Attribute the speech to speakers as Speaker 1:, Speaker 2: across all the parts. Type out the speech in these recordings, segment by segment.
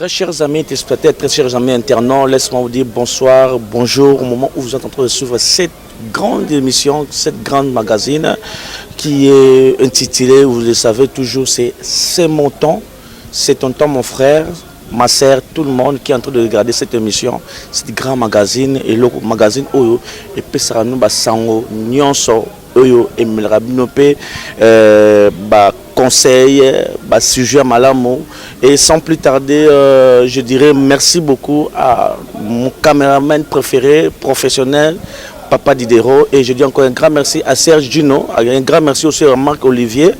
Speaker 1: Très chers amis téléspectateurs, très chers amis internautes, laisse-moi vous dire bonsoir, bonjour au moment où vous êtes en train de suivre cette grande émission, cette grande magazine qui est intitulée, vous le savez toujours, c'est mon temps, c'est ton temps mon frère, ma sœur, tout le monde qui est en train de regarder cette émission, cette grand magazine et le magazine Oyo et puis ça nous basango nyonso Oyo et melrabinope conseil, sujet malamo et sans plus tarder, je dirais merci beaucoup à mon caméraman préféré, professionnel, Papa Diderot, et je dis encore un grand merci à Serge Duno, un grand merci aussi à Marc Olivier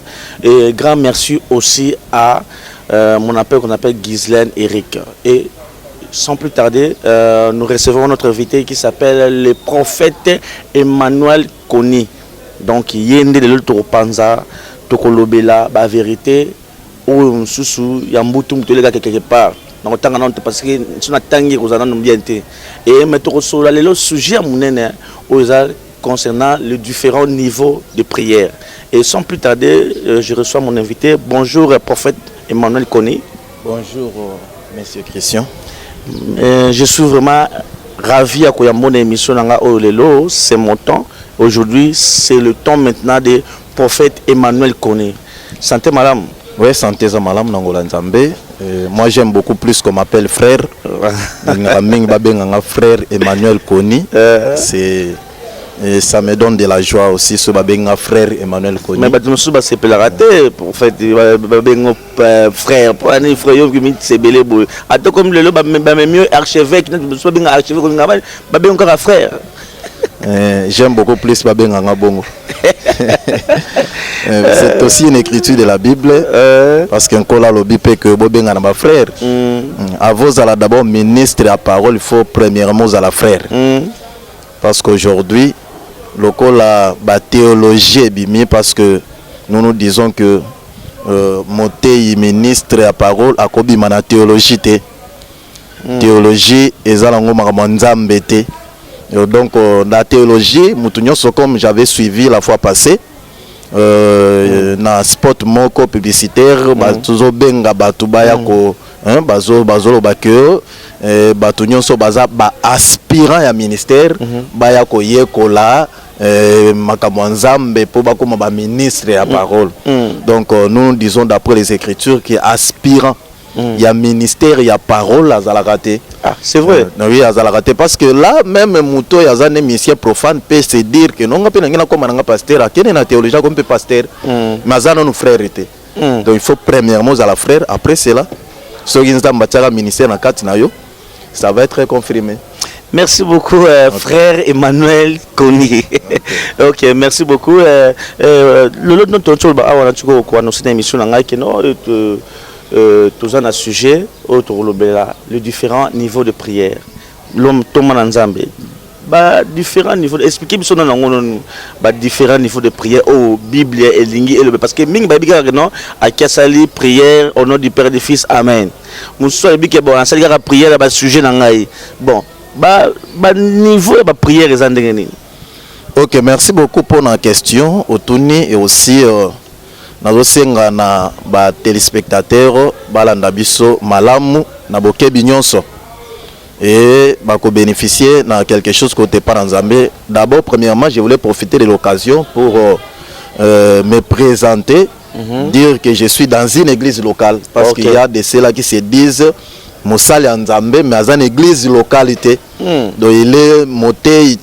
Speaker 1: et un grand merci aussi à mon appel qu'on appelle Ghislaine Eric. Et sans plus tarder, nous recevons notre invité qui s'appelle le prophète Emmanuel Koni. Donc, Yende de l'Ultropanza, Tokolobela, la vérité, ou Soussou, Yamboutoum, tous les gars quelque part. Donc, parce que nous avons bien été. Et maintenant, le sujet concernant les différents niveaux de prière. Et sans plus tarder, je reçois mon invité. Bonjour, prophète Emmanuel Koni.
Speaker 2: Bonjour, monsieur Christian.
Speaker 1: Je suis vraiment ravi à mon émission. C'est mon temps. Aujourd'hui, c'est le temps maintenant des prophètes Emmanuel Koni. Santé, madame.
Speaker 2: Oui, santé, madame Nangola Nzambe. Moi, j'aime beaucoup plus qu'on m'appelle frère. Frère Emmanuel Koni. Et ça me donne de la joie aussi, ce babenga frère Emmanuel Koni.
Speaker 1: Mais c'est pas raté, en fait, frère, pour un frère qui c'est belé boy. Attends comme le mieux archevêque, frère.
Speaker 2: J'aime beaucoup plus babenga bongo. C'est aussi une écriture de la Bible, parce qu'un cola lobi peut que bobenga na frère. À vos à d'abord ministre à parole, il faut premièrement à la frère. Parce qu'aujourd'hui, le cola théologie est bimi parce que nous nous disons que monter ministre à parole à kobi mana théologie té. Théologie ezalango makamwanzambe té. Donc la théologie, comme j'avais suivi la fois passée, na spot moko publicitaire, batuzo benga batubaya ko, bazo bakeo, batunyoso baza ba aspirant ya ministère, baya ko yekola, makamwanzambe po bakoma ba ministre ya parole. Donc nous disons d'après les Écritures qui aspirant. Il y a ministère, il y a parole à Zalakate.
Speaker 1: Ah, c'est vrai.
Speaker 2: Oui, à Zalakate. Parce que là, même Mouto, il y a un émission profane peut se dire que non, on peut pas comme un pasteur, qu'il y a une théologie comme un pasteur, mais ça nos frères étaient. Donc il faut premièrement à la frère, après cela, ce qui est un ministère dans Katinayo, ça va être confirmé.
Speaker 1: Merci beaucoup, frère Emmanuel Koni. Ok, merci beaucoup. Le notre tour, on a une émission tous un sujet autour les différents niveaux de prière. L'homme tombe en Zambie. Différents niveaux. Expliquez différents niveaux de prière au Bible et Lingi et parce que Ming Babiga non à Kassali prière au nom du Père et du Fils. Amen. Moussa Bike bon, ça la prière là sujet nangai. Bon, niveau de prière les andengeni.
Speaker 2: Ok, merci beaucoup pour la question. Otuni et aussi nazosenga na ba téléspectateurs balanda biso malamu na bokebi nyonso et bako bénéficier na quelque chose côté par Nzambe. D'abord premièrement, je voulais profiter de l'occasion pour me présenter, dire que je suis dans une église locale parce qu'il y a de ceux-là qui se disent Mosali Nzambe mais dans une église localité. Donc il est moté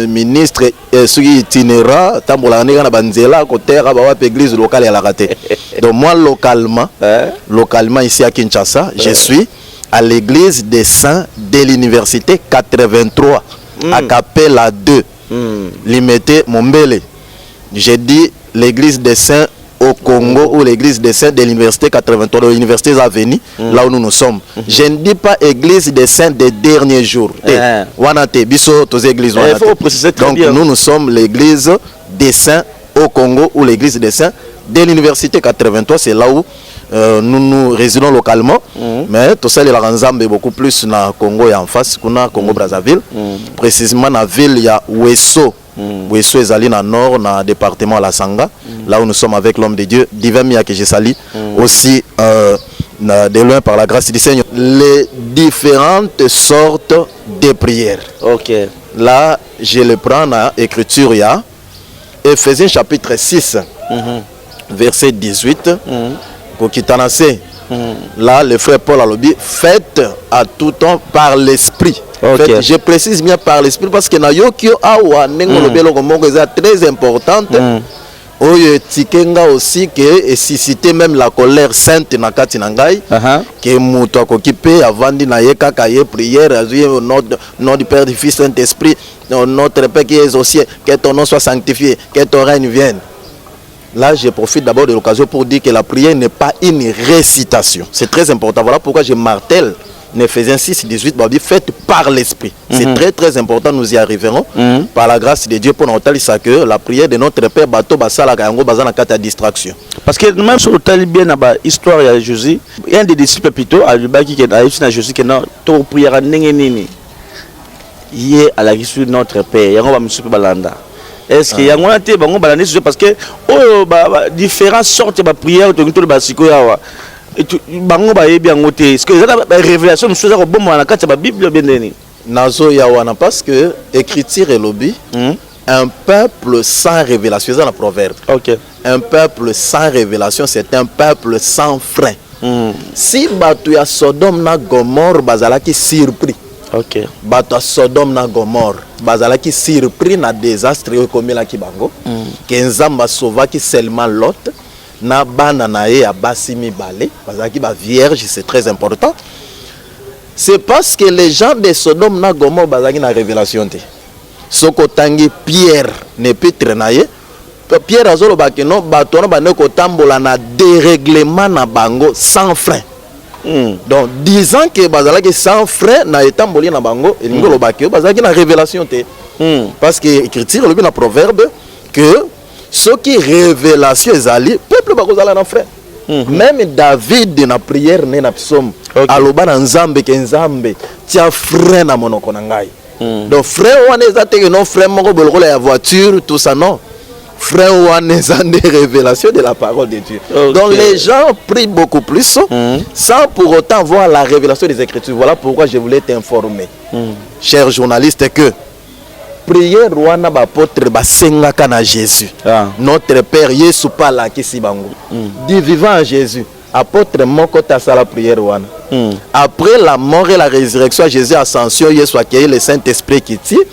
Speaker 2: ministre celui itinérant tambola na banzela côté ba église locale à la raté. Donc moi localement ici à Kinshasa, je suis à l'église des Saints de l'université 83 à Capella 2 limité Mombele. J'ai dit l'église des Saints au Congo ou l'église des Saints de l'université 83 de l'université Avenue, là où nous sommes. Je ne dis pas église des Saints des derniers jours. Donc nous sommes l'église des Saints au Congo ou l'église des Saints de l'université 83, c'est là où nous résidons localement. Mais tout ça, il y a beaucoup plus dans le Congo et en face, Congo Brazzaville. Précisément dans la ville, il y a Ouesso. Ouesso est allé dans le nord, dans le département La Sanga, là où nous sommes avec l'homme de Dieu, Divin Mia que je salue. Aussi de loin par la grâce du Seigneur. Les différentes sortes de prières.
Speaker 1: Ok.
Speaker 2: Là, je le prends dans l'écriture, il y a Ephésiens chapitre 6, verset 18. Pour qui t'en là, le frère Paul a dit, faites à tout temps par l'esprit.
Speaker 1: Okay.
Speaker 2: Je précise bien par l'esprit parce que na yokio awa nengo très importante. Oyo tikenga aussi que et susciter même la colère sainte na kati na ngai que muto akokipe avandi na ye kaka ye prière au nom du Père, du Fils, Saint-Esprit, notre Père qui est aux cieux, que ton nom soit sanctifié, que ton règne vienne. Là, je profite d'abord de l'occasion pour dire que la prière n'est pas une récitation. C'est très important. Voilà pourquoi je martèle Ephésiens 6, 18, faites par l'esprit. C'est très très important, nous y arriverons par la grâce de Dieu pour nous dire que la prière de notre Père bateau basala kango bazana kata distraction.
Speaker 1: Parce que même sur le bien l'histoire de Jésus, il y a un des disciples plutôt à l'ubaki qui a Jésus qui n'a pas prière à nini. Il est à la guise de notre Père. Il y a un monsieur balanda. Est-ce qu'il y a un té bango balanda parce que oh différentes sortes de prières de tout le basico yawa. Bango ba yebi ngote. Est-ce que la révélation monsieur za bon na kati ba Bible beneni.
Speaker 2: Nazo yawana parce que écriture et lobby un peuple sans révélation, c'est un proverbe.
Speaker 1: OK.
Speaker 2: Un peuple sans révélation, c'est un peuple sans frein. Si batu ya Sodome na Gomorre bazalaki surpris.
Speaker 1: OK.
Speaker 2: Batu ya Sodome na Gomorre bazalaki surpris na désastre okomela ki bango. Kenzamba sauvaki seulement Lot. Na bana na ye ya basi mibale bazalaki ba vierge, c'est très important. C'est parce que les gens de Sodome na Gomorre bazalaki na révélation te. Soko tangi Pierre ne pitre na ye. Pierre azolo bakeno bato na bane ko tambola na dérèglement na bango sans frein. Donc disant que bazalaki sans frein na etamboli na bango elingolo bakyo bazalaki na révélation te. Parce que écriture le na proverbe que ce qui révélation ezali peuple bakozala na frein. Même David na prière ne na psaume aloba na nzambe ke nzambe tia frein na monoko na ngai. Donc frein wana ezate que non frein moko boloko la voiture tout ça non. Frère wana ezate des révélations de la parole de Dieu. Donc les gens prient beaucoup plus sans pour autant voir la révélation des Écritures. Voilà pourquoi je voulais t'informer, cher journaliste, que prière wana bapôtre basengaka na Jésus. Notre Père Yesu pala kisi bango. Dit vivant Jésus. Apôtre moko tasala prière wana. Après la mort et la résurrection, Jésus ascension, Yesu accueilli le Saint-Esprit qui tue.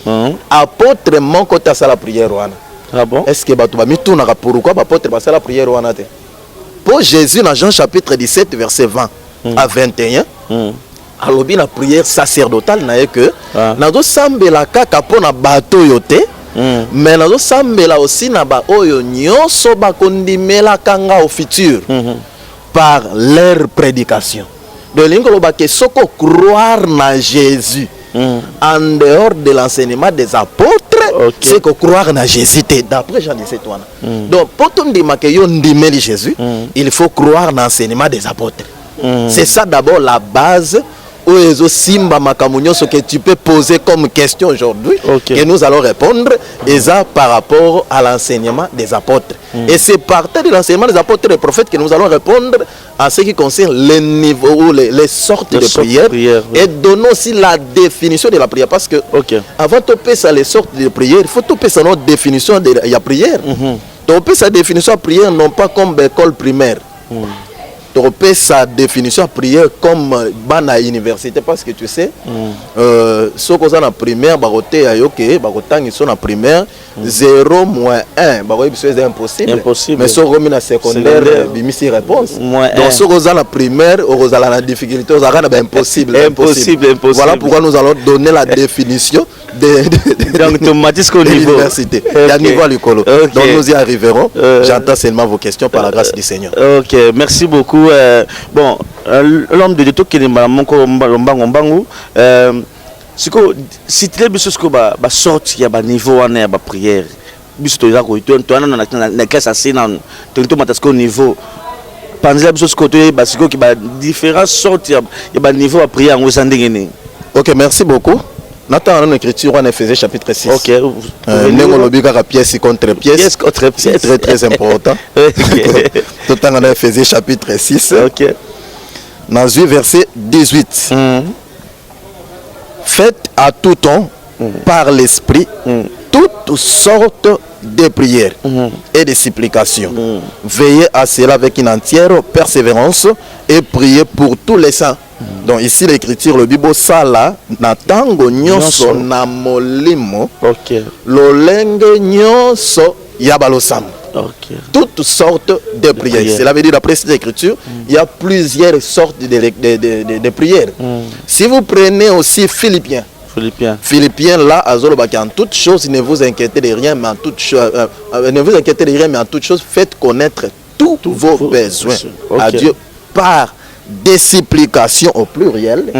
Speaker 2: Apôtre moko tasala prière wana.
Speaker 1: Ah bon?
Speaker 2: Est-ce que batu ba mituna ka pourquoi apôtre basala prière wana te? Pour Jésus dans Jean chapitre 17 verset 20 à 21. Alobi na prière sacerdotale na que nazo sambela kaka pona bato yote mais nazo sambela aussi na ba oyo nyonso ba kondimela kanga au futur par leur prédication. De l'ingolo ba ke soko croire na Jésus en dehors de l'enseignement des apôtres, c'est que croire na Jésus d'après Jean 17 wana. Donc pour ton dima ke yo ndimeli Jésus, il faut croire dans l'enseignement des apôtres. C'est ça d'abord la base. Simba ce que tu peux poser comme question aujourd'hui et nous allons répondre et ça par rapport à l'enseignement des apôtres. Et c'est partir de l'enseignement des apôtres et des prophètes que nous allons répondre à ce qui concerne les niveaux ou les sortes de prières et donner aussi la définition de la prière parce que avant de passer les sortes de prières, il faut passer notre définition de la prière. Donc sa définition de prière non pas comme école primaire. Tropé sa définition de prière comme bana université parce que tu sais ce qu'on a en primaire baroté ayoke barotant ils sont en primaire 0 moins 1 c'est impossible mais ce qu'on a en secondaire bimisi réponse donc ce qu'on a en primaire on a la difficulté on a impossible voilà pourquoi nous allons donner la définition
Speaker 1: donc automatique au niveau
Speaker 2: université à niveau à l'école donc nous y arriverons j'entends seulement vos questions par la grâce du Seigneur.
Speaker 1: OK, merci beaucoup. Bon, l'homme de Dieu qui est mbangu si tu es biso ko ba sorti ya ba niveau wana ya ba prière biso to yako to na kasa sina to matasko niveau panza biso ko to ba siko ki ba différentes sortes ya ba niveau à prière en osandengene.
Speaker 2: OK, merci beaucoup. Nathan en écriture en Ephésiens chapitre 6.
Speaker 1: OK.
Speaker 2: Pièce contre pièce.
Speaker 1: Pièce contre pièce.
Speaker 2: C'est très très important. Tout en Ephésiens chapitre 6.
Speaker 1: OK.
Speaker 2: Nazui verset 18. Faites à tout temps par l'esprit toutes sortes de prières et de supplications. Veillez à cela avec une entière persévérance et priez pour tous les saints. Donc ici l'écriture, le Bible sala natango nyonso na molimo lolenge nyonso yabalosam. Toutes sortes de prières. Cela veut dire, d'après cette écriture, il y a plusieurs sortes de prières. Si vous prenez aussi Philippiens, là, en toutes choses, ne vous inquiétez de rien, mais en toutes choses, faites connaître tous vos besoins à Dieu par des supplications au pluriel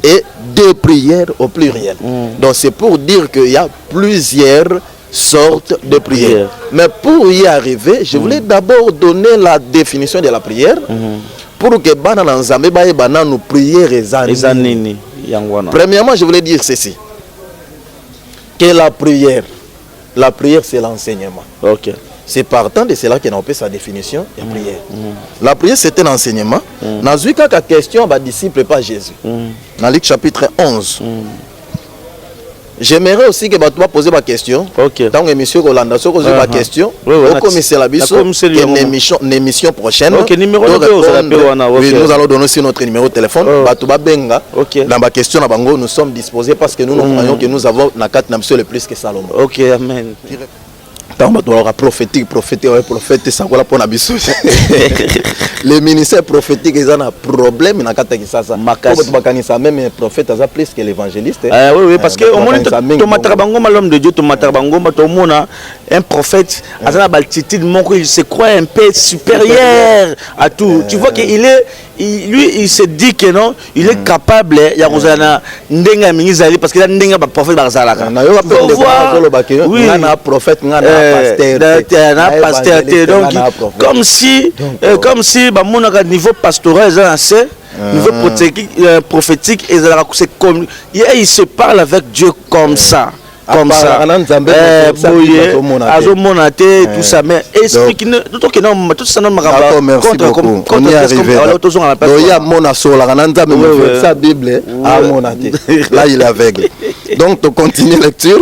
Speaker 2: et des prières au pluriel. Donc c'est pour dire qu'il y a plusieurs sortes de prières. Mais pour y arriver, je voulais d'abord donner la définition de la prière pour que nous prières. Premièrement, je voulais dire ceci, que la prière c'est l'enseignement. C'est partant de cela qu'on appelle sa définition de prière. La prière c'est un enseignement. Dans une question, disciple pas Jésus. Dans Luc chapitre 11. J'aimerais aussi que tu poser ma question. Tant que monsieur Rolanda so poser ma question. Au commissaire Labisso, une émission prochaine. Nous allons donner aussi notre numéro de téléphone. Benga. Dans ma question nous sommes disposés parce que nous croyons que nous avons na quatre le plus que Salomon.
Speaker 1: OK, amen.
Speaker 2: Prophétique, ça voilà pour Nabisso. Les ministères prophétiques, ils ont un problème. Même prophète, ils ont plus que l'évangéliste.
Speaker 1: Oui, parce que l'homme de Dieu, un prophète, il se croit un peu supérieur à tout. Tu vois qu'il est. Lui, il se dit que non, il est capable. Il y a Ndenga Minizali parce qu'il a Ndenga prophète Barzalaka. Oui, un prophète, un pasteur. Comme si, à niveau pastoral, niveau prophétique, il se parle avec Dieu comme ça. Comme ça, tout ça, mais explique-nous tout ça.
Speaker 2: D'accord, merci beaucoup. On y est arrivé. Là, il est aveugle. Donc, tu continues la lecture.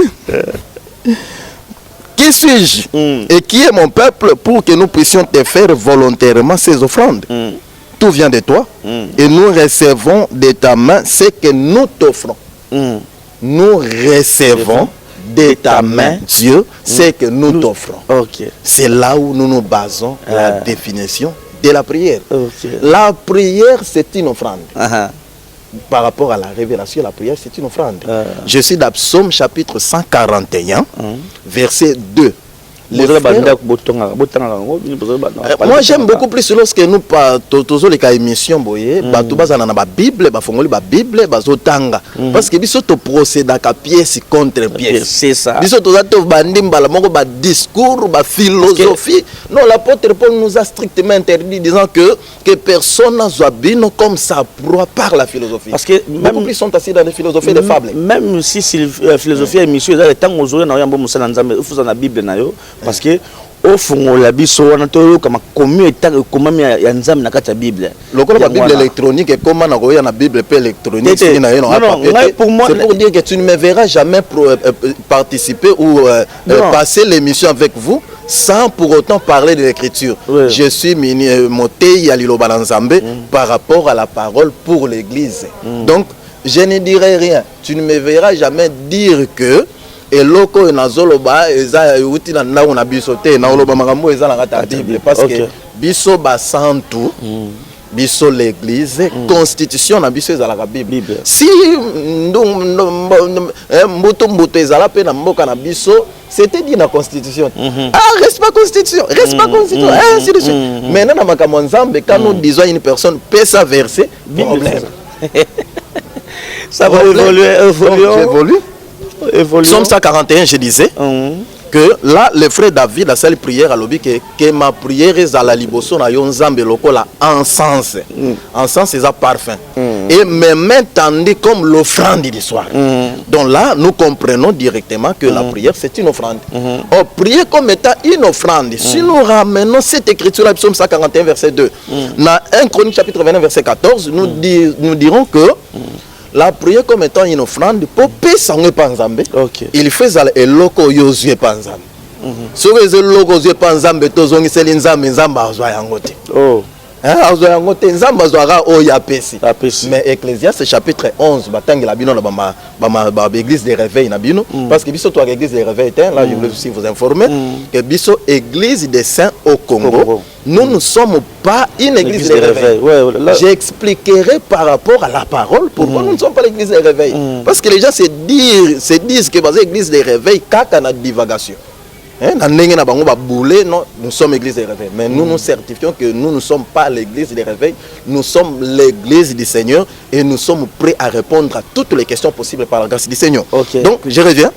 Speaker 2: Qui suis-je et qui est mon peuple pour que nous puissions te faire volontairement ces offrandes? Tout vient de toi et nous recevons de ta main ce que nous t'offrons. Nous recevons de ta main, Dieu, ce que nous t'offrons. C'est là où nous nous basons la définition de la prière. La prière, c'est une offrande. Par rapport à la révélation, la prière, c'est une offrande. Je suis dans Psaume chapitre 141, verset 2. Moi j'aime beaucoup plus lorsque nous tous les cas émission boye batubazana na ba Bible ba fongoli ba Bible bazotanga parce que biso to procède à pièce contre pièce, c'est ça. Biso to zato bandimba la moko ba discours ba philosophie. Non, l'apôtre Paul nous a strictement interdit disant que personne n'a bino comme ça proie par la philosophie. Parce que même plus sont assis dans les philosophies des fables.
Speaker 1: Même si la philosophie émission là le temps aujourd'hui na yambo musala nzambe ufuza na Bible na yo. Parce que au fond la biso wana to comme commun état comment ya nzambe na kata Bible.
Speaker 2: La Bible électronique et comment na koya na Bible pe électronique c'est pour dire que tu ne me verras jamais participer ou passer l'émission avec vous sans pour autant parler de l'écriture. Je suis Motei Aliloba Nzambe par rapport à la parole pour l'église. Donc je ne dirai rien. Tu ne me verras jamais dire que et loko nazoloba eza uti na ndako na biso te na oloba makambo eza na kata Bible parce que biso basantu biso l'église constitution na biso eza la Bible. Si mbuto ezala pe na mboka na biso c'était dit na constitution. Reste pas constitution, ainsi de suite. Maintenant na makambo nzambe quand nous disons une personne peut sa verser problème. Ça va évoluer. Psaume 141, je disais que là le frère David a salle prière à l'obi que ma prière est à la liboso na yo nzambe lokola encens c'est ça parfum et me m'entendez comme l'offrande du soir. Donc là nous comprenons directement que la prière c'est une offrande. Prier comme étant une offrande. Si nous ramenons cette écriture à Psaume 141 verset 2 dans 1 Chronique chapitre 29 verset 14 nous dirons que la prière comme étant une offrande pour payer panzambe. Il fait ça et loko yozue panzambe. Ce que c'est loko yozue panzambe tozongi selinzambe nzamba azwa yangote. Azwa yangote nzamba azwa o ya pesi. Mais Ecclésiaste chapitre 11 batangi la bino na ba église des réveils na bino parce que biso toi église des réveils là je voulais aussi vous informer que biso église des saints au Congo. Nous ne sommes pas une église des réveils. J'expliquerai par rapport à la parole pourquoi nous ne sommes pas l'église des réveils. Parce que les gens se disent que c'est l'église des réveils kaka na divagation. Nous sommes l'église des réveils. Mais nous nous certifions que nous ne sommes pas l'église des réveils. Nous sommes l'église du Seigneur et nous sommes prêts à répondre à toutes les questions possibles par la grâce du Seigneur. Donc je reviens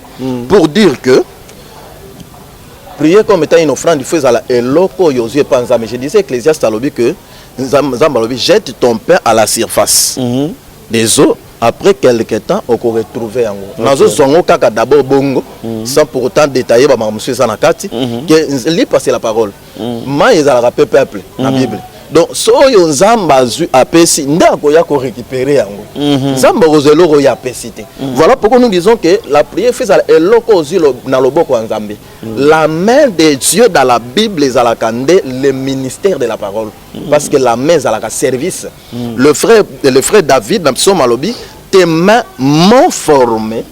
Speaker 2: pour dire que prier comme étant une offrande, il faut à la eloko yozué panza. Mais je disais Ecclésiaste à l'obi que jette ton pain à la surface des eaux. Après quelques temps, on peut retrouver en haut. Nous d'abord bongo, sans pour autant détailler monsieur Zanakati, que lit passer la parole. Mais ils ont rappelé peuple, la Bible. Donc, si on a apesi, ndako ya ko récupérer yango. Zamba rozelo ya pesité. Voilà pourquoi nous disons que la prière fait ça eloko ozilo na loboko wa Nzambe. La main de Dieu dans la Bible est à la candé le ministère de la parole parce que la main est à la service. Le frère David dans Psaume Alobi, tes mains m'ont formé,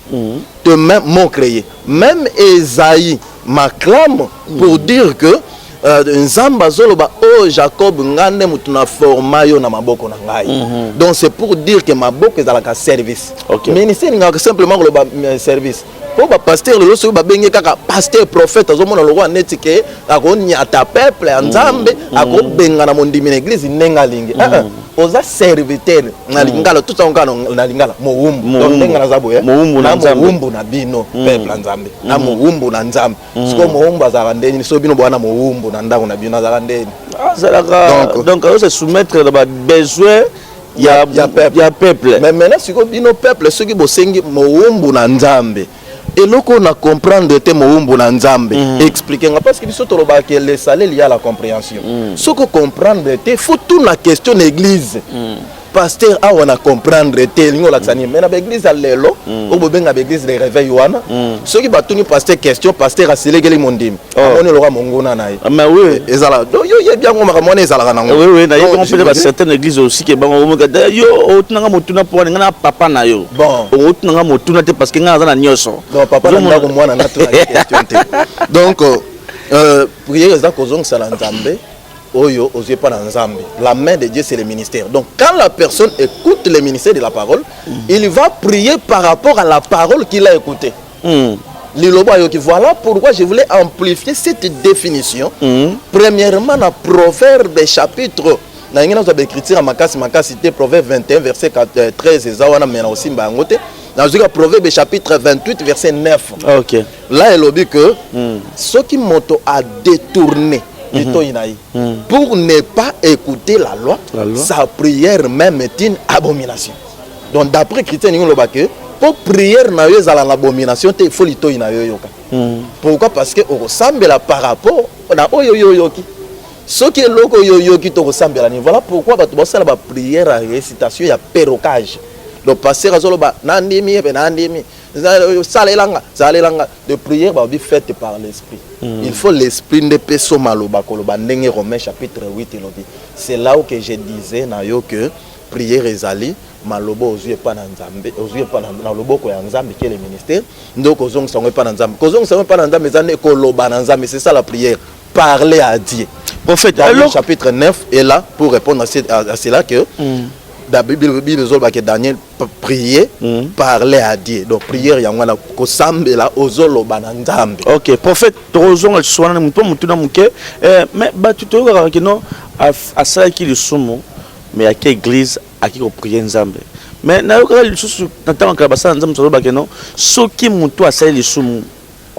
Speaker 2: tes mains m'ont créé. Même Esaïe m'acclame pour dire que Nzamba zoloba oh Jacob ngane mutuna forma yo na maboko na ngai. Donc c'est pour dire que maboko est à la service. Ministère nga simplement le service. Pour ba pasteur le so ba bengi kaka pasteur prophète azomona lo roi netike akonyata peuple Nzambe akobenga na mondimi na église nengalingi. Oza serviteur na lingala tout en ngano na lingala moumbu donc ndenga na zabo moumbu na bino peuple Nzambe na moumbu na Nzambe siko moumbu azala ndeni so bino bwana moumbu na ndako na bino azala ndeni donc on se soumettre à besoin il y a peuple mais maintenant siko bino peuple ceux qui bosengi moumbu na Nzambe et loko on a comprendre te moumbu na Nzambe expliquer parce que biso toloba que le salaire lié à la compréhension ce que comprendre te faut toute la question l'église pasteur a on a comprendre te lingo la tsani mais na église à lelo o bobenga église de réveil wana ceux qui batuni pasteur question pasteur a sélégué mondim on le roi mongona naï
Speaker 1: mais oui
Speaker 2: ezala donc yo ye bien ngoma kamone ezala na ngo
Speaker 1: oui na on peut certaines églises aussi que bango yo otunanga motuna pour nga papa na yo
Speaker 2: bon
Speaker 1: otunanga motuna te parce que nga za na nyoso
Speaker 2: donc papa na ndako mwana na tuna question te donc prier les akozong sala Nzambe oyo ozié pas dans Nzambe. La main de Dieu c'est le ministère. Donc quand la personne écoute le ministère de la parole, il va prier par rapport à la parole qu'il a écoutée. Voilà pourquoi je voulais amplifier cette définition. Premièrement, dans Proverbe chapitre na ngena zo écriture makasi cité Proverbe 21 verset 13 ezawana mena aussi mbangote. Dans le Proverbe chapitre 28 verset 9.
Speaker 1: OK.
Speaker 2: Là il dit que ceux qui m'ont à détourner pour ne pas écouter la loi, sa prière même est une abomination. Donc d'après chrétien pour prier na yo za l'abomination il faut lito ina yo yoka. Pourquoi? Parce que on ressemble par rapport na oyo yoki. Ce qui est loko yoki to ressemble la. Voilà pourquoi ba ça la prière à récitation il y a perrocage. Donc passer azolo ba nandimi be nandimi de prière faite par l'esprit. Il faut l'esprit de peso maloba koloba ndenge Romains chapitre 8 elobi. C'est là où que je disais na yo que prière ezali malobo ozuye pa na Nzambe ozuye pa na loboko ya Nzambe qui est le ministère ndoko ozong sango pa na Nzambe kozong sango pa na Nzambe ezane koloba na Nzambe, c'est ça la prière, parler à Dieu. Prophète alors chapitre 9 est là pour répondre à cela que la Bible que Daniel priait, parlait à Dieu. Donc prière yangwana ko sambela ozolo bananzambe. OK, prophète Trozon alswana muto mutuna muke mais batuto que non à ça qui le sumo mais à quelle église à qui ko prier nzambe. Mais na yo ka lisusu natanga ka basa nzambe tozo ba que non soki muto a ça le sumo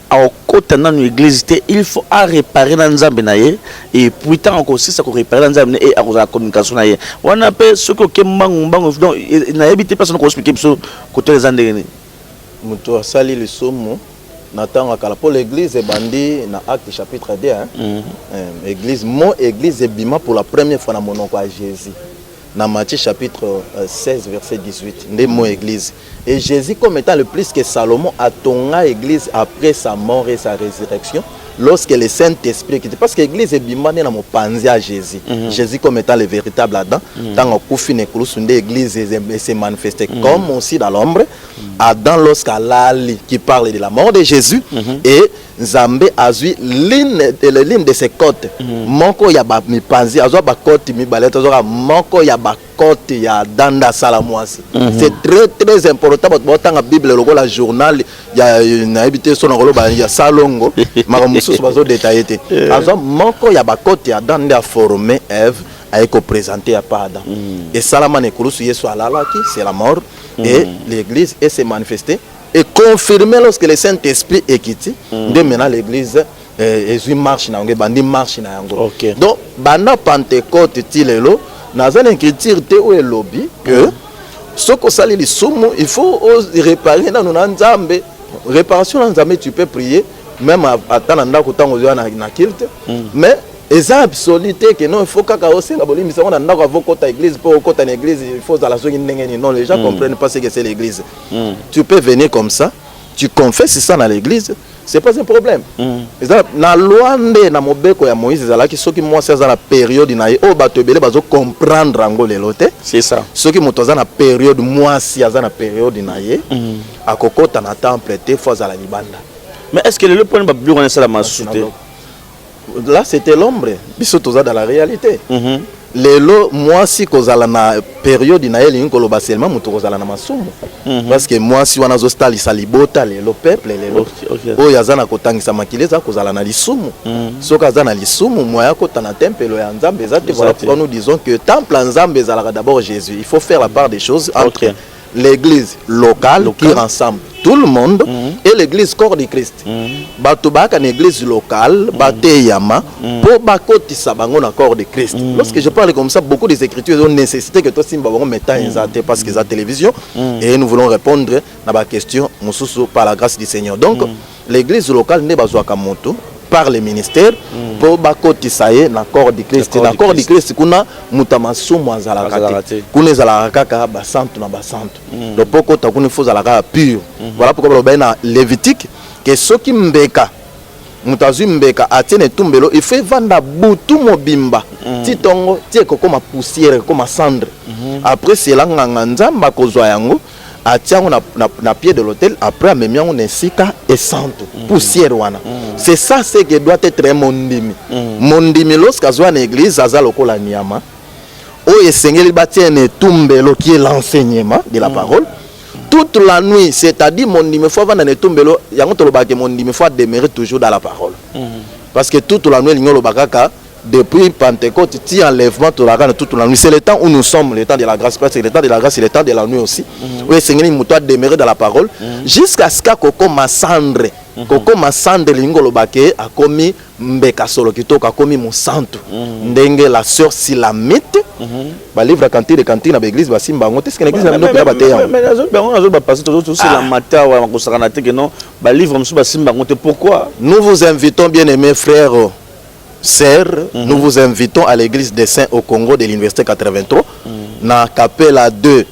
Speaker 1: akota nanu église te il faut a réparer na nzambe na ye et puis tant encore si ça ko réparer na nzambe et akoza communication na ye wana pe ce que mbangu donc na yebite personne ko expliquer biso côté les andengene
Speaker 2: muto asali le somo natanga kala pour l'église et bandi na acte chapitre 2 hein. Église église ebima pour la première fois na monoko à Jésus dans Matthieu chapitre 16 verset 18 des mots église et Jésus comme étant le plus que Salomon a tonga église après sa mort et sa résurrection lorsque le Saint-Esprit qui parce que l'église est bimane na mopanzi à Jésus Jésus comme étant le véritable Adam tant kufi ne kulusunde église s'est manifesté comme aussi dans l'ombre Adam lorsqu'Alali qui parle de la mort de Jésus et Nzambe azui ligne de ses côtes moko ya ba mipanzi azwa ba côte mi baleta azwa moko ya ba côte ya danda salamwasi c'est très très important dans la Bible le journal ya na habité son ngolo ba ya salongo makomususu bazo détaillé azwa moko ya ba côte ya danda formé Ève a été présenté à Adam et salama ne kulusu Yesu alalaki c'est la mort et l'église s'est manifestée et confirmé lorsque le Saint-Esprit est quitté de maintenant l'église et marche na bandi marche na yango donc banda Pentecôte tilelo na une écriture te ou lobby que ce que ça les somme il faut réparer dans nos nzambe réparation dans nzambe tu peux prier même attendre ndako tango na kilte mais c'est absoluté que non il faut kaka osenga bolimi ça on a ndako avoko ta église pour kota na église il faut dans la zone ndengeni non les gens comprennent pas ce que c'est l'église tu peux venir comme ça tu confesses ça dans l'église c'est pas un problème na loi nde na mobeko ya Moïse ezalaki soki moi c'est dans la période na ye o bato ebele bazo comprendre ngo lelo te
Speaker 1: c'est ça
Speaker 2: soki moto za na période moi si aza na période na ye akokota na temple te fois à la libanda
Speaker 1: mais est-ce que le point ba bureau na sala masute
Speaker 2: là c'était l'ombre biso toza dans la réalité lelo moi si kozala na période na ye lingi koloba seulement moto kozala na masumu parce que moi si wana zo stali salibota lelo peuple lelo o yaza na kotangisa makile za kozala na lisumu soki aza na lisumu moya kota na tempelo ya nzambe eza te voilà pourquoi nous disons que temple nzambe ezalaka d'abord Jésus il faut faire la part des choses entre l'église locale qui rassemble tout le monde et l'église corps de Christ bato baka na église locale bate yama pour bakotisa bango na corps de Christ lorsque je parle comme ça beaucoup des écritures ont nécessité que toi simba bango mettant ezate parce que la télévision et nous voulons répondre na ba question mususu par la grâce du Seigneur donc l'église locale ne bazwaka moto par le ministère pour bakotisa ye na corps de Christ na corps de Christ kuna mutamasomo azalaka te kuna ezalaka kaka ba santu na ba santu donc poko ta kuna faut azalaka pur voilà pourquoi ba na Lévitique que soki mbeka mutazu mbeka atene tumbelo il faut vanda butu mobimba titongo tie kokoma poussière comme cendre après c'est la nganga nzamba kozwa yango atiango na pied de l'hôtel après amemiango nesika et santo poussière wana c'est ça c'est que doit être mondimi lorsqu'azwa na église aza lokola nyama o esengeli batiene tumbelo qui est l'enseignement de la parole toute la nuit c'est-à-dire mondimi faut vanda na tumbelo yango tolobaka mondimi faut demeurer toujours dans la parole parce que toute la nuit l'ingolo bakaka depuis Pentecôte, ti enlèvement toute la nuit. C'est le temps où nous sommes, le temps de la grâce. C'est le temps de la grâce, c'est le temps de la nuit aussi. Oui, Seigneur, il doit demeurer dans la parole. Jusqu'à ce que Koko Massandre, Koko Massandre, l'ingolo bake, a commis Mbeka Solo Kito, a commis mon santo. Ndenge la sœur Silamite, ba livre cantine de cantine à l'église, ba simba. Qu'est-ce que l'église a mis au bataillon? Mais on a passé tout c'est la matin ou à Kosaranate que non, ba livre ba simba. Pourquoi? Nous vous invitons, bien aimés frères. Sœurs, nous vous invitons à l'église des Saints au Congo de l'Université 83, na Capella 2,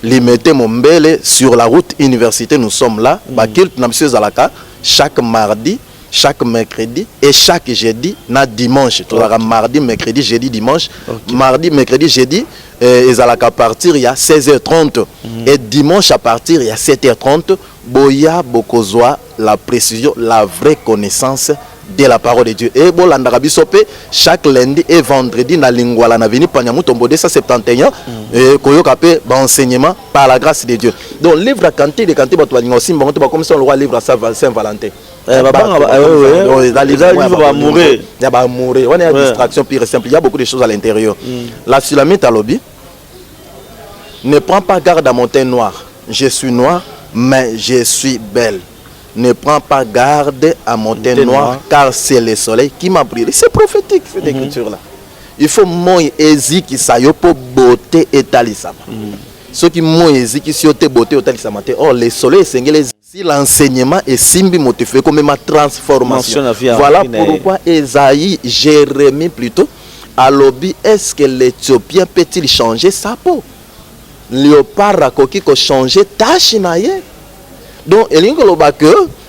Speaker 2: Limité Mombele, sur la route université, nous sommes là, chaque mardi, chaque mercredi et chaque jeudi, na dimanche. Mardi, mercredi, jeudi, dimanche. Mardi, mercredi, jeudi, et à partir il y a 16h30 et dimanche à partir il y a 7h30. Boya Bokozwa, la précision, la vraie connaissance de la parole de Dieu. Et bon, l'Andarabisope, chaque lundi et vendredi, na Lingwala, na vini Panyamou Tombode, ça 71, et Koyokape, enseignement par la grâce de Dieu. Donc, livre à Kanté, de Kanté, Batouani aussi, comme ça, on le roi livre à Saint-Valentin. Il va mourir. Il va mourir. On est à distraction pire et simple. Il y a beaucoup de choses à l'intérieur. La Sulamite à lobby, ne prends pas garde à mon teint noir. Je suis noir, mais je suis belle. ne prends pas garde à monter noir, car c'est le soleil qui m'a brûlé. C'est prophétique cette écriture-là. Il faut Moïse qui s'aille pour beauté et talisama. Ceux qui Moïse qui s'y beauté et talisama. Oh, le soleil, c'est si l'enseignement est simbi motivé comme ma transformation. Voilà pourquoi Esaïe, Jérémie plutôt, à l'objet, est-ce que l'Éthiopien peut-il changer sa peau? Léopard a coquille ko changer tâche naie. Donc il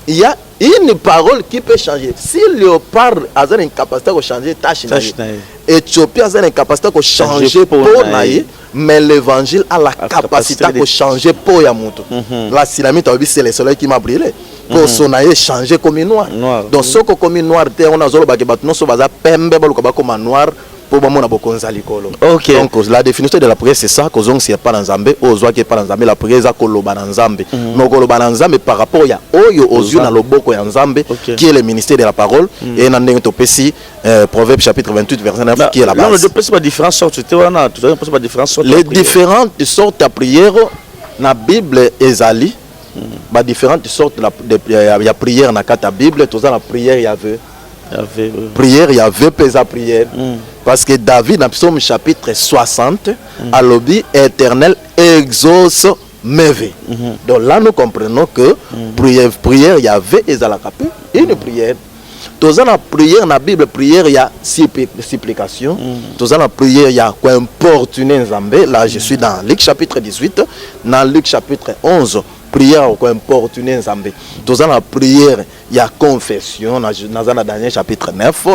Speaker 2: y a une parole qui peut changer. Si léopard a une capacité de changer tâche naie, Éthiopien a une capacité de changer peau naie, mais l'évangile a la capacité de changer peau ya mutu. La silamite c'est le soleil qui m'a brûlé. Pour son aïe changer comme noir. Donc ce que comme noir on a zolo ba ke batno so baza pembe ba comme noir. Okay. Donc la définition de la prière c'est ça que c'est pas dans Zambé ozwa qui pas dans Zambé la prière ça koloba dans Zambé mais koloba dans Zambé par rapport ya oyo ozyo na loboko ya Zambé qui est le ministère de la parole et na ndenge to pesi Proverbe chapitre 28 verset 9 qui est la base. Non,
Speaker 1: je pense pas différentes sortes pas différentes sortes.
Speaker 2: Les différentes sortes de prière na Bible ezali ba différentes sortes de prière na kata Bible tout ça la prière Yahvé. Prière Yahvé pesa prière. Parce que David, dans Psaume chapitre 60, a l'objet éternel exauce mes vœux. Donc là, nous comprenons que prière, il y avait une prière. Dans la prière, dans la Bible, prière, il y a supplication. Dans la prière, il y a quoi importuner Zambé. Là, je suis dans Luc chapitre 18, dans Luc chapitre 11. Prière ou importuner Zambé. Dans la prière, il y a confession. Dans Daniel chapitre 9,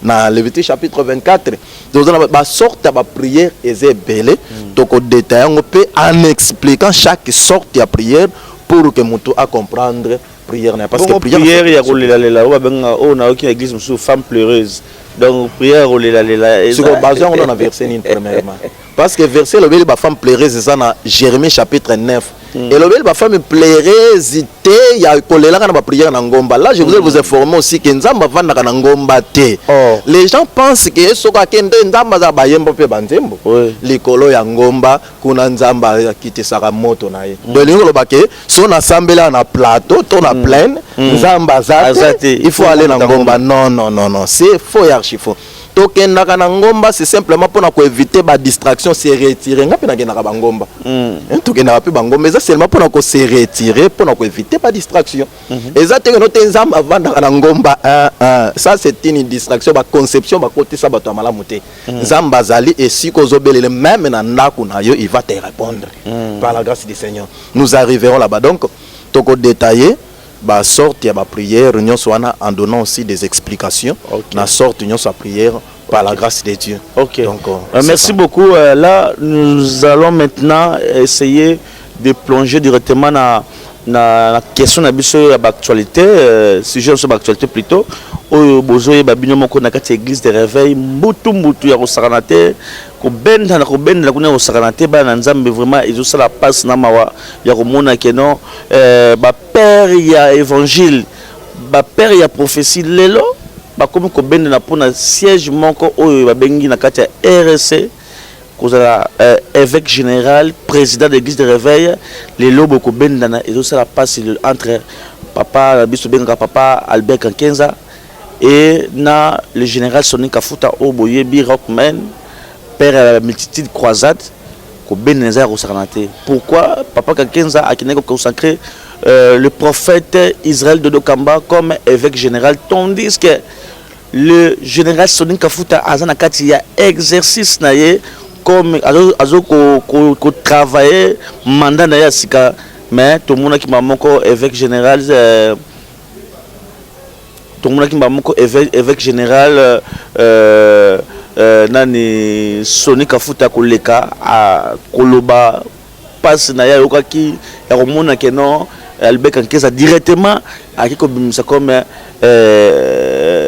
Speaker 2: dans Lévitique chapitre 24. Dans la sorte de prière est belle. Donc au détail, on peut en expliquant chaque sorte de prière pour que nous puissions comprendre prière. Parce que prière, il y a
Speaker 1: on a aucune église sous femme pleureuse. Donc prière ou les
Speaker 2: sur le basé on a versé premièrement. Parce que verset le bel femme pleureuse c'est ça dans Jérémie chapitre 9. Et le bel femme pleureuse il y a kolela na prière na ngomba. Là je voudrais vous informer aussi que nzamba vanda na ngomba te. Les gens pensent que soka kende nzamba za bayembo pe banzembo. Likolo ya ngomba kuna nzamba kite saka moto na ye. Donc lingo lobake so na sambela na plateau to na plaine nzamba zate il faut aller na ngomba. Non, c'est faux archi faux. Tokendaka na ngomba c'est simplement pour éviter ba distraction se retirer ngapi na genaka bangomba. Tokendaka pe bangomba ça seulement pour se retirer pour éviter pas distraction. Exactement notre nzamba vanda na ngomba ça c'est une distraction ba conception ba côté ça bato malamu te. Nzamba zali et si kozobelele même na ndaku na yo il va te répondre par la grâce du Seigneur. Nous arriverons là-bas donc toko détailler ba sorte ya ba prière union soana en donnant aussi des explications na sorte union sa prière par la grâce de Dieu. Donc
Speaker 1: merci beaucoup. Là nous allons maintenant essayer de plonger directement dans la question de l'actualité, sujet sur l'actualité plutôt. Oyo bozoye babino moko na kati église de réveil mbutu ya kosakanate ko benda na kuna kosakanate ba na nzambe vraiment ils ont ça la passe na mawa ya komona keno ba père ya évangile ba père ya prophétie lelo ba comme ko benda na pona siège moko oyo ba bengi na kati ya RC kozala évêque général président de l'église de réveil lelo boko benda na ils ont ça la passe entre papa biso benga papa Albert Kankenza et na le général Sonny Kafuta Oboyebi Rockman père à la multitude croisade ko beneza ko sakanate. Pourquoi papa Kankenza a kiné ko consacrer le prophète Israël Dodo Kamba comme évêque général tandis que le général Sonny Kafuta azana kati ya exercice naye comme azo ko travailler mandat na ya sika mais tout le monde qui m'a moko évêque général tout le monde qui m'a moko évêque général nani Sonny Kafuta koleka a koloba passe na ya okaki ya komona que non Albert Kankenza directement aki ko bimisa comme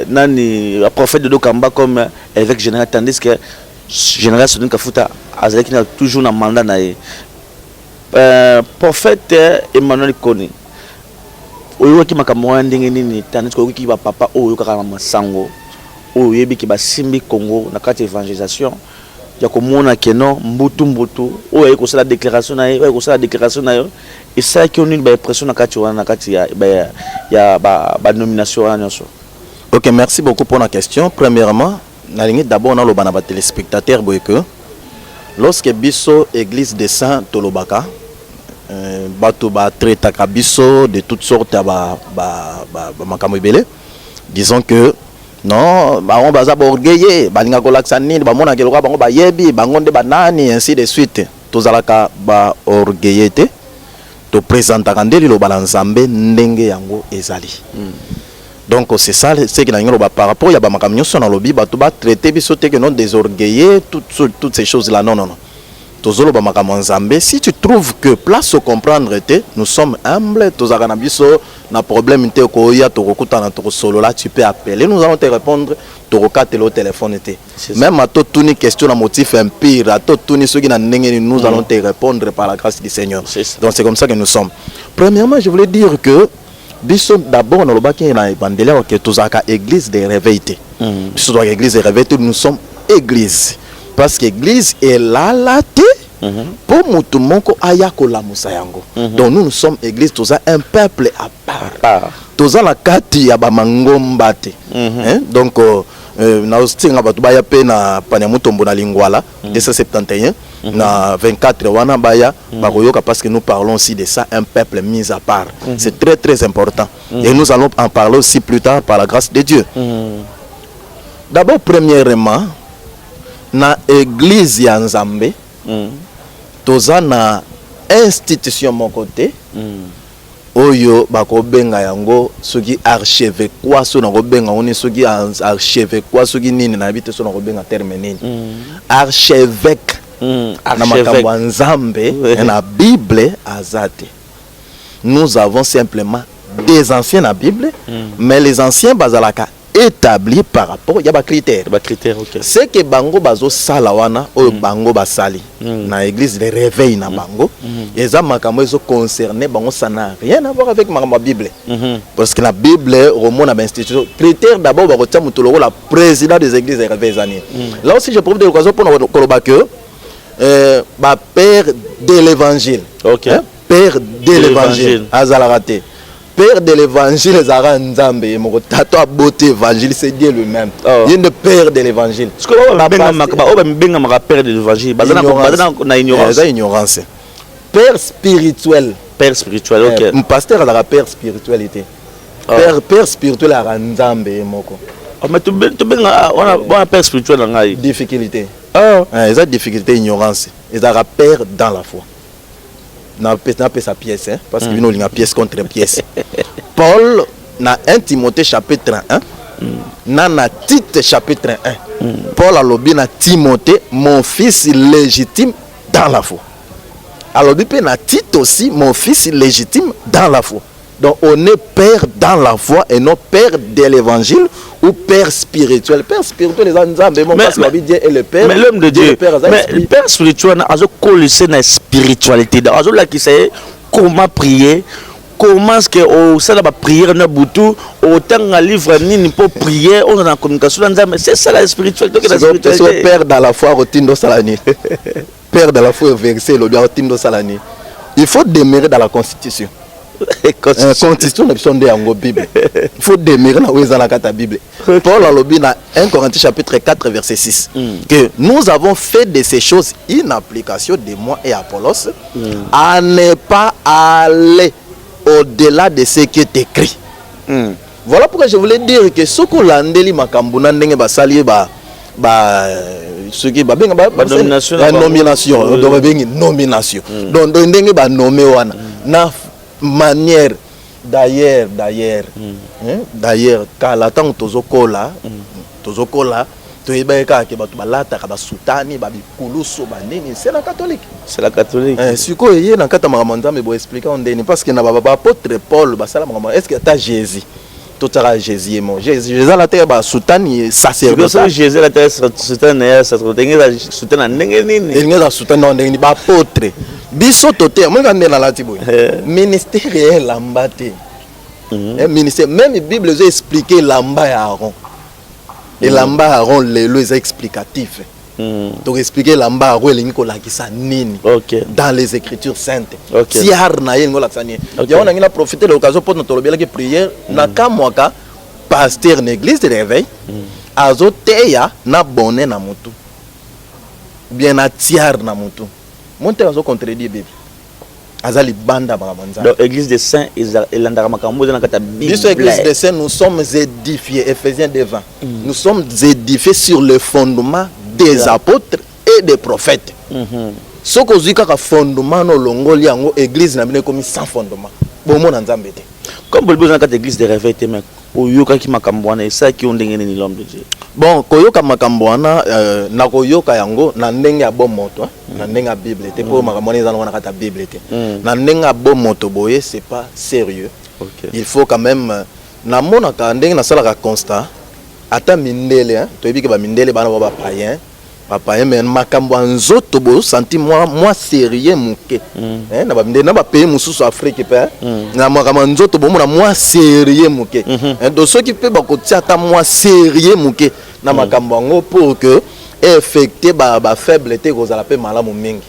Speaker 1: nani prophète de Dokamba comme évêque général tandis que général Sonny Kafuta azalaki na toujours na mandat na ye prophète Emmanuel Koni oyo ki makambo ndenge nini tandis ko ki ba papa oyo kaka masango oyo yebi ki ba simbi Congo na kati évangélisation ya komona ke non mbutu oyo ko sala déclaration na yo ko sala déclaration na yo et ça qui on une pression na kati wana kati ya ba nomination wana so.
Speaker 2: OK, merci beaucoup pour la question. Premièrement, nalingi d'abord na loba na ba téléspectateurs boy que lorsque biso église de Saint Tolobaka bato ba traitaka biso de toutes sortes ba makambo ebele, disons que non bango baza orgueillé balinga kolakisa nini bamona keloka bango bayebi bango nde banani ainsi de suite tozalaka ba orgueillé te to présentaka nde liloba na Nzambe ndenge yango ezali. Donc c'est ça ce qui n'a pas par rapport il y a ba makambo nyonso na lobi bato ba traiter biso te que non désorgueillé toutes ces choses là non. Tozolo ba makambo Nzambe, si tu trouves que place au comprendre te, nous sommes humbles, tozaka na biso na problème te ko ya to kokuta na to solo là, tu peux appeler, nous allons te répondre to kokate le téléphone te. Même à toute une question na motif impire, à toute une ce qui na ndenge nous allons te répondre par la grâce du Seigneur. Donc c'est comme ça que nous sommes. Premièrement, je voulais dire que biso d'abord na lobaki na bandela que tozaka église de réveil te. Biso doit église de réveil te, nous sommes église. Parce que l'église est là pour mutu moko aya kolamusa yango. Donc nous sommes église, tous un peuple à part. Tous la kati ya ba mangomba te. Donc na ostinga batu baya pe na panyamutombo na lingwala 271 na 24 wana baya bakoyoka parce que nous parlons aussi de ça, un peuple mis à part. C'est très très important. Et nous allons en parler aussi plus tard par la grâce de Dieu. D'abord premièrement na église ya Nzambe toza na institution moko te oyo bakobenga yango soki archevêque kwa so na kobenga oni soki archevêque kwa soki nini na bité so na kobenga terme nini archevêque na makambo ya Nzambe na Bible azate. Nous avons simplement des anciens na Bible mais les anciens bazalaka établi par rapport ya ba critères.
Speaker 1: OK.
Speaker 2: C'est que bango bazo sala wana oyo bango basali na église de réveil na bango eza makambo ezo concerner bango, ça n'a rien à voir avec ma Bible. Parce que la Bible remona ba institution critères d'abord ba kotia mutoloko la président des églises de réveil zani. Là aussi je profite de l'occasion pour koloba que ba père de l'évangile.
Speaker 1: OK.
Speaker 2: Père de l'évangile azala raté. Père de l'évangile, Zara Nzambe, mon tato a beauté évangile, c'est Dieu lui-même. Il est le père de l'évangile.
Speaker 1: Ce que père de l'évangile,
Speaker 2: ignorance. Père spirituel.
Speaker 1: Père spirituel, OK.
Speaker 2: Mon pasteur a la père spiritualité. Père spirituel a Nzambe, moko.
Speaker 1: Mais tu on a père spirituel dans la
Speaker 2: difficulté. Ils ont difficulté, ignorance. Ils ont père dans la foi. N'a pas sa pièce, parce que nous avons pièce contre pièce. Paul, dans 1 Timothée chapitre 1, dans Tite chapitre 1, Paul a lobby na Timothée, mon fils légitime dans la foi. Alors, dans Tite aussi, mon fils légitime dans la foi. Donc, on est père dans la foi et non père de l'évangile ou père spirituel. Père spirituel, les gens parce que la vie est le père.
Speaker 1: Mais l'homme de Dieu, le père spirituel, il a collé la spiritualité. Il a qui sait comment prier, comment est-ce que ça la prière na boutou, autant un livre ni pour prier, on a en communication. C'est ça la spiritualité.
Speaker 2: C'est père dans la foi, Rotindo Salani. Père dans la foi, verset, le Rotindo Salani. Il faut demeurer dans la constitution. Constitution de la Bible. Il faut demeurer dans la Bible. Paul a lobby dans 1 Corinthiens chapitre 4 verset 6 que nous avons fait de ces choses une application de moi et Apollos à ne pas aller au-delà de ce qui est écrit. Voilà pourquoi je voulais dire que ce qu'on a ndeli makambuna ndenge basali ce qui nomination donc ndenge ba nommé wana na manière d'ailleurs kala tant tozokola toyebeka ke batu balata ka basutani babikuluso banini c'est la catholique siko yé na kata makamanda me bo expliquer on ndeni parce que na baba apôtre Paul basala makamanda est-ce que ta Jésus tout sera Jésus mon Jésus la terre ba sutani sacerdoce
Speaker 1: Jésus la terre sutani sutana ndenge nini
Speaker 2: la sutani ndenge ba apôtre biso toté moi ngande na lati boy ministère est lambate ministère même la Bible a expliqué lamba ya Aaron et lamba Aaron les explicatif Donc expliquer lamba roi ko lakisa nini dans les écritures saintes. Tiar na yengo lakisa nini. Ya on a profité de l'occasion pour notre lobby la prière na kamwaka pasteur l'église de réveil azoteya na bonne na mutu. Bien na tiar na mutu. Monte azo contredire Bible. Azali banda baramanza.
Speaker 1: Donc église des saints et l'andara makambo dans la Bible.
Speaker 2: L'église des saints nous sommes édifiés Ephésiens 2:20. Nous sommes édifiés sur le fondement des apôtres et des prophètes. Ce que vous avez fondement no longoli yango église na bine comme sans fondement. Bomo na nzambe te.
Speaker 1: Comme vous besoin de l'église de réveil te mec. Oyoka ki makambo wana ça qui on ndenge ni l'homme de Dieu.
Speaker 2: Bon, koyoka makambo wana na koyoka yango na ndenge ya bon moto, na ndenge ya Bible te po makambo wana wana kata Bible te. Na ndenge ya bon moto boye c'est pas sérieux. Il faut quand même na mona ka ndenge na sala ka constat ata mindele hein, to yebike ba mindele bana ba païen. Papa mais makambo nzoto bo senti moi sérieux muke hein na ba mindele na ba pays mususu Afrique pe na makambo nzoto bo moi sérieux muke hein donc ceux qui peut ba kotia ata moi sérieux muke na makambo ngo pour que affecter ba faiblesse ko zala pe malamu mingi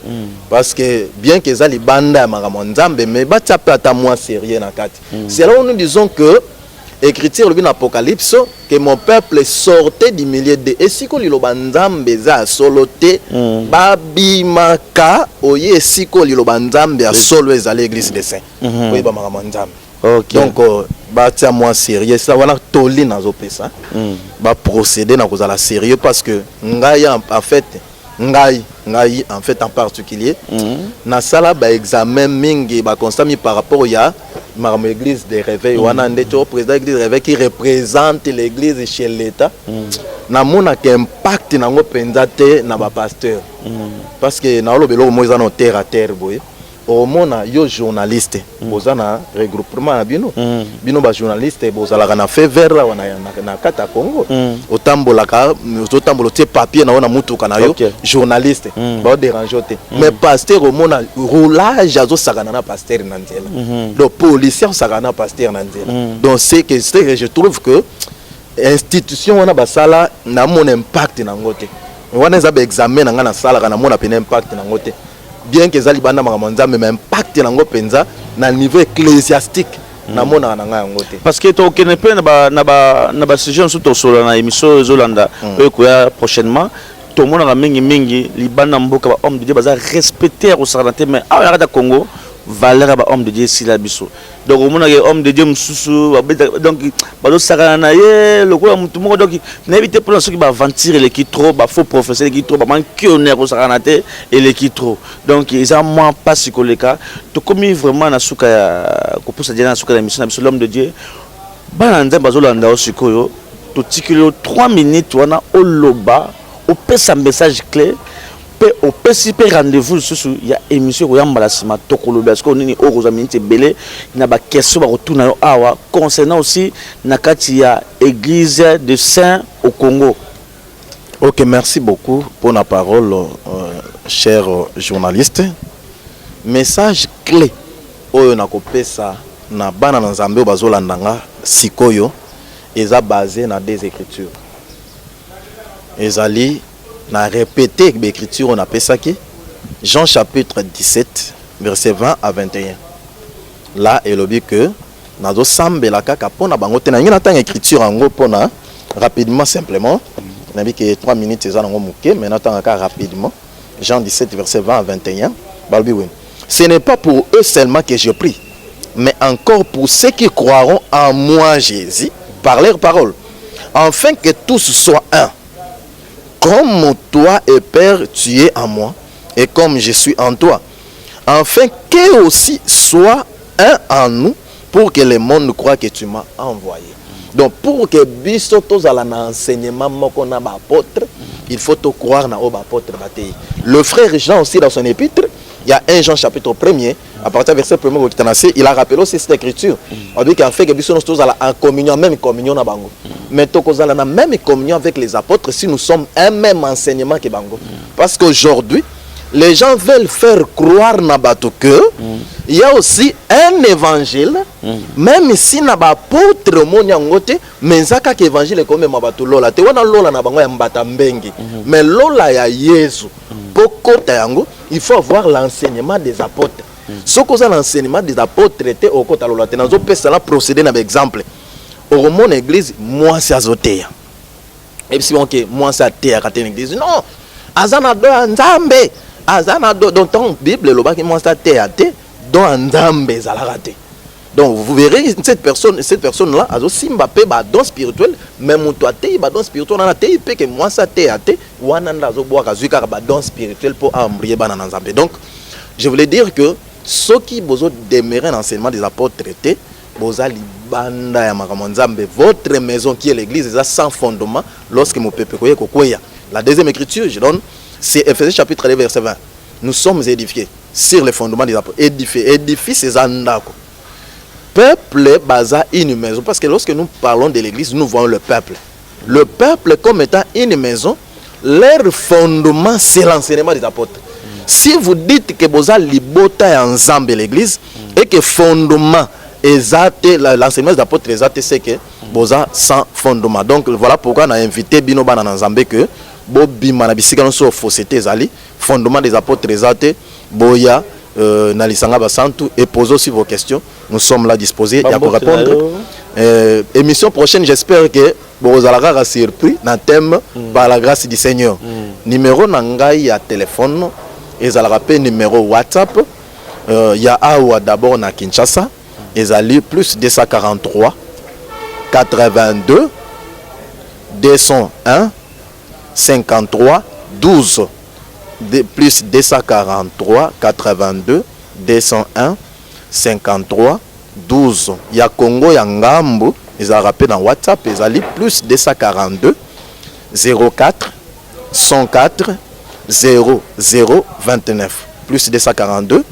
Speaker 2: parce que bien que za libanda makambo nzambe mais ba tia pe ata moi sérieux na kati c'est là où nous disons que écriture le Apocalypse que mon peuple sortait du milieu de et si ko liloba nzambe za solote babimaka oye si ko liloba nzambe a solo ezali église des saints oui ba makambo nzambe donc ba tia moi sérieux ça wana toli nazo pesa ba procéder na kozala sérieux parce que ngai en fait ngai en fait en particulier na sala ba examen mingi ba constat mi par rapport ya l'église des réveils wana ndeto président l'église des réveils qui représente l'église chez l'état na mona que impact nango penza te na ba pasteur parce que na lobelo mo ezana terre à terre boye au mona yo journaliste bozana regroupement na bino bino ba journaliste bozala na fait vers la wana na kata Congo otambola te papier na wana mutuka na yo journaliste ba déranger te mais pasteur au mona roulage azo sakana na pasteur na nzela donc policier sakana pasteur na nzela donc c'est que je trouve que institution wana basala na mon impact na ngote wana za ba examen na ngana sala kana mona pe impact na ngote bien que zali banda makambo mais impact nango penza na niveau ecclésiastique na mona na nga ngote
Speaker 1: parce que to kene pe na ba sujet sur to solo na émission Zolanda ko ya prochainement to mona na mingi libanda mboka ba homme de Dieu baza respecter au sarnate mais a ya Congo valeur ba homme de Dieu si la biso donc au mona homme de Dieu mususu donc ba sakana na ye lokola mutu moko donc n'évitez pour ceux qui va ventiler les qui trop ba faux professeur qui trop ba manquer honneur au sarnate et les qui trop donc ils ont moins pas psychologique to comme vraiment na suka ya ko poussa na suka la mission na l'homme de Dieu ba nzamba bazolanda osikoyo to tikilo 3 minutes wana oloba au pesa message clé au principe rendez-vous sur il y a émission ko yambala sima tokolo parce que nini o ko minute belé na ba question ba retourna awa concernant aussi na kati ya église de Saint au Congo.
Speaker 2: OK, merci beaucoup pour la parole cher journaliste. Message clé oyo na kopesa na bana na Nzambe bazolandanga sikoyo eza basé na des écritures. Ezali na répété l'écriture on appelle ça qui Jean chapitre 17 verset 20 à 21. Là il dit que nazo sambela kaka pona bango te na ngina tanga écriture ngo pona rapidement simplement na bi que 3 minutes eza ngo muke mais natanga ka rapidement Jean 17 verset 20 à 21 balbi oui. Ce n'est pas pour eux seulement que je prie mais encore pour ceux qui croiront en moi Jésus par leurs paroles afin que tous soient un. Comme toi et Père, tu es en moi, et comme je suis en toi, afin qu'eux aussi soient un en nous, pour que le monde croit que tu m'as envoyé. Donc, pour que biso tozala na enseignement moko na ba apôtre, il faut te croire na ba apôtre batei. Le frère Jean aussi dans son épître, il y a 1 Jean chapitre 1er, à partir du verset 1er, il a rappelé aussi cette écriture. On dit qu'en fait que biso tozala en communion, même communion na bango. Mais tokozala na même communion avec les apôtres si nous sommes un même enseignement que bango. Parce qu'aujourd'hui, les gens veulent faire croire na bato que il y a aussi un évangile, même si na ba apôtre monyangote, mais zaka que évangile comme mabatu lola, te wana lola na bango ya mbata mbengi, mais lola ya Yesu, poko tayango, il faut avoir l'enseignement des apôtres. Ce que ça l'enseignement des apôtres était au côté lola, te nazo pesa la procéder na exemple. Au mon église, moi c'est azotea. Et puis ok, moi c'est atea quand l'église. Non, azana do nzambe, azana do dans ton Bible le baki moi c'est atea te. Donc vous verrez cette personne là a aussi Mbappé ba don spirituel même toi te ba don spirituel na te pe que moi ça te ate wana ndazo boa kazuka ba don spirituel pour embrier bana nzambe. Donc je voulais dire que ceux qui besoin demeurer l'enseignement des apôtres traités boza libanda ya makambo votre maison qui est l'église est sans fondement lorsque mon peuple koya. La deuxième écriture je donne c'est Ephésiens chapitre 2 verset 20. Nous sommes édifiés sur les fondements des apôtres. Édifier ces andako. Peuple basa une maison. Parce que lorsque nous parlons de l'église, nous voyons le peuple. Le peuple comme étant une maison, leur fondement c'est l'enseignement des apôtres. Si vous dites que bosa libota en zambe l'église et que fondement exact l'enseignement des apôtres exact c'est que bosa sans fondement. Donc voilà pourquoi on a invité Bino Bana en Zambé que Bobi Manabisika non so fausseté zali fondement des apôtres exact Boya Nalisanga Basantu et posez aussi vos questions. Nous sommes là disposés à vous répondre. Émission prochaine, j'espère que vous allez surpris dans le thème par la grâce du Seigneur. Numéro Nangai à téléphone et ça rappelle numéro WhatsApp. Il y a Awa d'abord na Kinshasa. Et allez plus 243 82 201 53 12 plus 243 82 201 53 12. Il y a Congo ya Ngambo, ils ont rappelé dans WhatsApp, ils allient plus 242 04 104 00 29 plus 242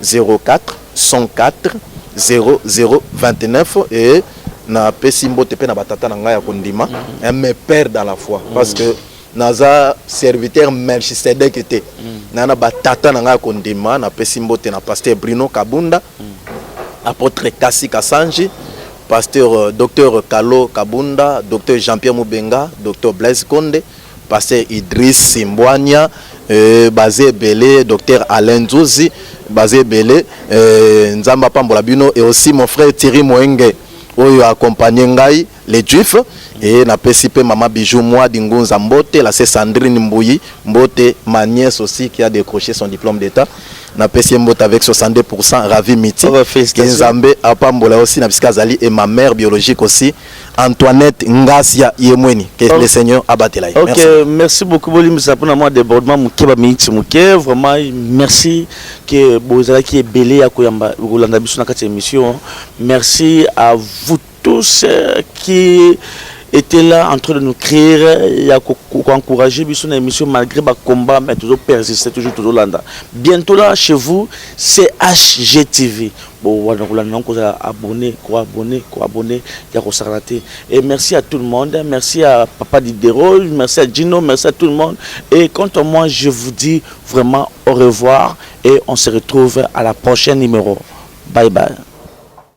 Speaker 2: 04 104 00 29 et na pesimbo tepe na batata na nga ya kondima me père dans la foi parce que naza serviteur Melchisedek était nana batata na nga kondima na pesimbo te na pasteur Bruno Kabunda apôtre Kassi Kasanji pasteur docteur Kalo Kabunda docteur Jean-Pierre Moubenga docteur Blaise Konde pasteur Idriss Simbwania Basé Belé docteur Alain Zouzi Basé Belé Nzamba Pambola Bino et aussi mon frère Thierry Moenge où accompagné ngai les juifs et na pesipe maman Bijou moi d'Ingunza Mbote la c'est Sandrine Mbouyi Mbote ma nièce aussi qui a décroché son diplôme d'état na pesi Mbote avec 62% ravi miti Nzambe apambola aussi na Biskazali et ma mère biologique aussi Antoinette Ngasia Yemweni que le Seigneur abatela.
Speaker 1: OK, merci beaucoup Bolim ça pour moi débordement mukeba minti muke vraiment merci que bozala qui est belé à koyamba Rolanda biso na kati émission. Merci à vous tous qui étaient là en train de nous crier, il y a encourager biso émission malgré le combat, mais toujours persister, toujours là. Bientôt là chez vous, c'est HGTV. Bon, voilà, on va abonner, il y a raté. Et merci à tout le monde, merci à Papa Diderot, merci à Gino, merci à tout le monde. Et quant à moi, je vous dis vraiment au revoir et on se retrouve à la prochaine numéro. Bye bye.